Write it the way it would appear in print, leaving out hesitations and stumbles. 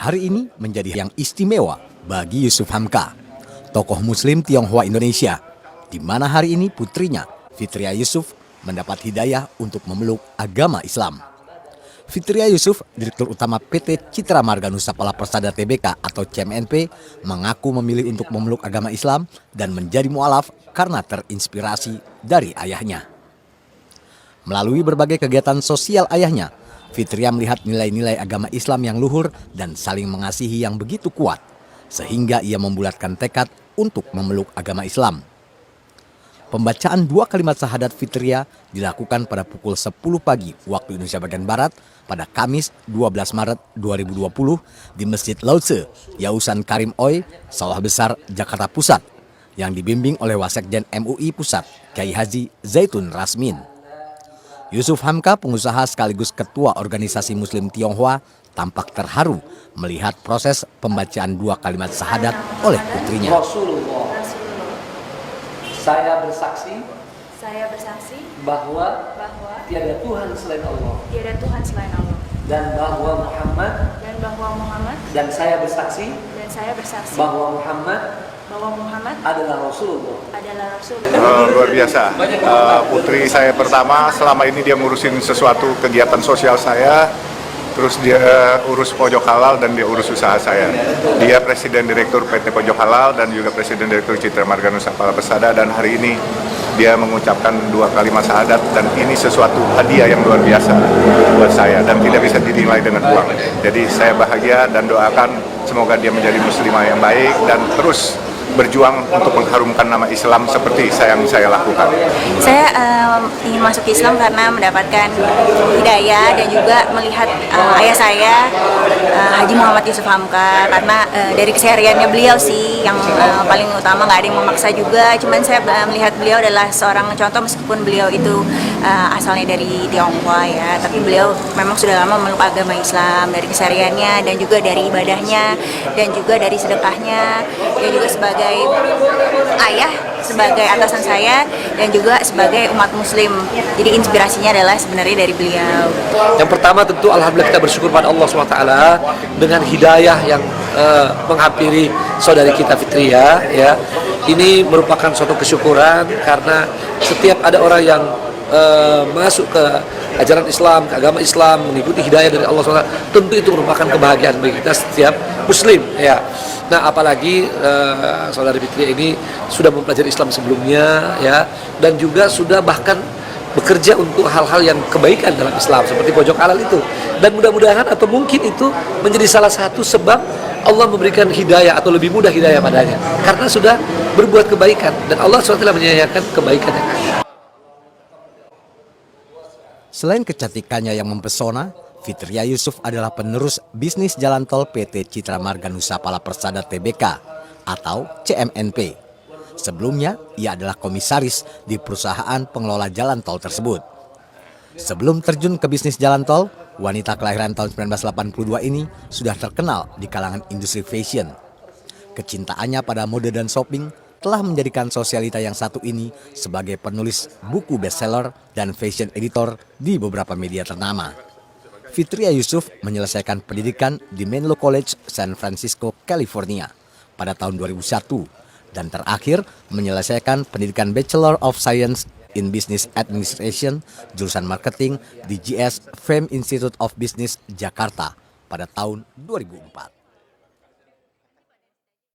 Hari ini menjadi yang istimewa bagi Yusuf Hamka, tokoh Muslim Tionghoa Indonesia, di mana hari ini putrinya, Fitria Yusuf, mendapat hidayah untuk memeluk agama Islam. Fitria Yusuf, Direktur Utama PT Citra Marga Nusapala Persada Tbk atau CMNP, mengaku memilih untuk memeluk agama Islam dan menjadi mualaf karena terinspirasi dari ayahnya. Melalui berbagai kegiatan sosial ayahnya, Fitria melihat nilai-nilai agama Islam yang luhur dan saling mengasihi yang begitu kuat, sehingga ia membulatkan tekad untuk memeluk agama Islam. Pembacaan 2 kalimat syahadat Fitria dilakukan pada pukul 10 pagi waktu Indonesia bagian Barat pada Kamis 12 Maret 2020 di Masjid Lause, Yayasan Karim Oi, Sawah Besar, Jakarta Pusat, yang dibimbing oleh Wasekjen MUI Pusat, Kyai Haji Zaitun Rasmin. Yusuf Hamka, pengusaha sekaligus ketua organisasi Muslim Tionghoa, tampak terharu melihat proses pembacaan 2 kalimat syahadat oleh putrinya. Rasulullah. Saya bersaksi bahwa tiada Tuhan selain Allah. Dan bahwa Muhammad. Dan saya bersaksi bahwa Muhammad adalah Rasulullah. Luar biasa. Putri saya pertama, selama ini dia ngurusin sesuatu kegiatan sosial saya, terus dia urus Pojok Halal dan dia urus usaha saya. Dia Presiden Direktur PT Pojok Halal dan juga Presiden Direktur Citra Marga Nusapala Persada, dan hari ini dia mengucapkan 2 kalimat syahadat, dan ini sesuatu hadiah yang luar biasa buat saya dan tidak bisa dinilai dengan uang. Jadi saya bahagia dan doakan semoga dia menjadi muslimah yang baik dan terus berjuang untuk mengharumkan nama Islam seperti yang saya lakukan. Saya ingin masuk Islam karena mendapatkan hidayah dan juga melihat ayah saya, Haji Muhammad Yusuf Hamka, karena dari kesehariannya beliau sih yang paling utama, nggak ada yang memaksa juga. Cuman saya melihat beliau adalah seorang contoh, meskipun beliau itu asalnya dari Tionghoa ya, tapi beliau memang sudah lama memeluk agama Islam, dari kesehariannya dan juga dari ibadahnya dan juga dari sedekahnya, dan juga sebagai ayah, sebagai atasan saya, dan juga sebagai umat muslim. Jadi inspirasinya adalah sebenarnya dari beliau. Yang pertama tentu alhamdulillah kita bersyukur pada Allah SWT dengan hidayah yang menghampiri saudari kita Fitria ya. Ini merupakan suatu kesyukuran karena setiap ada orang yang masuk ke ajaran Islam, ke agama Islam, mengikuti hidayah dari Allah SWT, tentu itu merupakan kebahagiaan bagi kita setiap muslim ya. Nah, apalagi saudari Fitria ini sudah mempelajari Islam sebelumnya ya, dan juga sudah bahkan bekerja untuk hal-hal yang kebaikan dalam Islam seperti Pojok Halal itu, dan mudah-mudahan atau mungkin itu menjadi salah satu sebab Allah memberikan hidayah atau lebih mudah hidayah padanya karena sudah berbuat kebaikan dan Allah SWT menyayangkan kebaikan yang ada. Selain kecantikannya yang mempesona, Fitria Yusuf adalah penerus bisnis jalan tol PT Citra Marga Nusapala Persada Tbk atau CMNP. Sebelumnya, ia adalah komisaris di perusahaan pengelola jalan tol tersebut. Sebelum terjun ke bisnis jalan tol, wanita kelahiran tahun 1982 ini sudah terkenal di kalangan industri fashion. Kecintaannya pada mode dan shopping telah menjadikan sosialita yang satu ini sebagai penulis buku bestseller dan fashion editor di beberapa media ternama. Fitria Yusuf menyelesaikan pendidikan di Menlo College, San Francisco, California pada tahun 2001 dan terakhir menyelesaikan pendidikan Bachelor of Science in Business Administration jurusan marketing di GS Fame Institute of Business Jakarta pada tahun 2004.